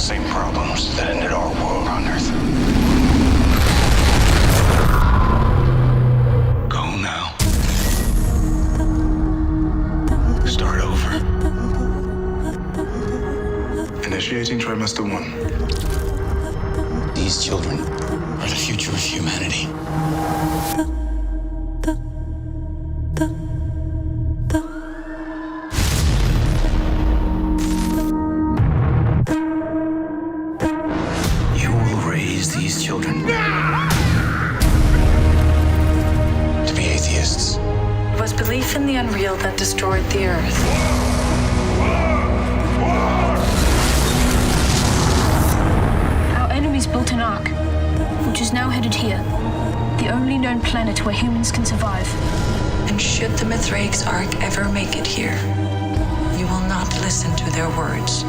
same problems that ended our world on Earth. Go now. Start over. Initiating trimester 1. These children are the future of humanity. You will raise these children to be atheists. It was belief in the unreal that destroyed the Earth. Our enemies built an ark, which is now headed here. The only known planet where humans can survive. And should the Mithraik's Ark ever make it here, you will not listen to their words.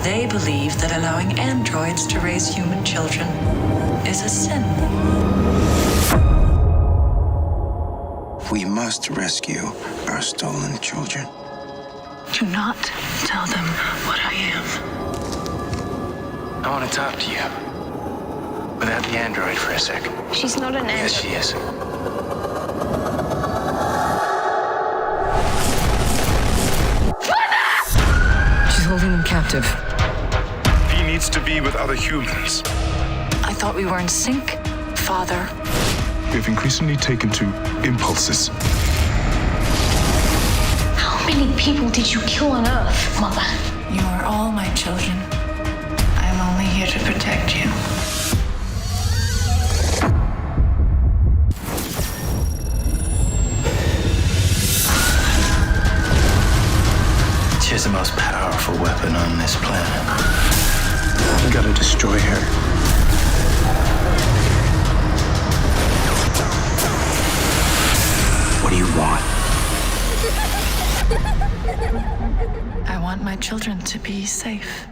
They believe that allowing androids to raise human children is a sin. We must rescue our stolen children. Do not tell them what I am. I want to talk to you. Without the android for a second. She's not an Yes, she is. She's holding them captive. He needs to be with other humans. I thought we were in sync, Father. We've increasingly taken to impulses. How many people did you kill on Earth, Mother? You are all my children. I'm only here to protect you. She's the most powerful weapon on this planet. We gotta destroy her. What do you want? I want my children to be safe.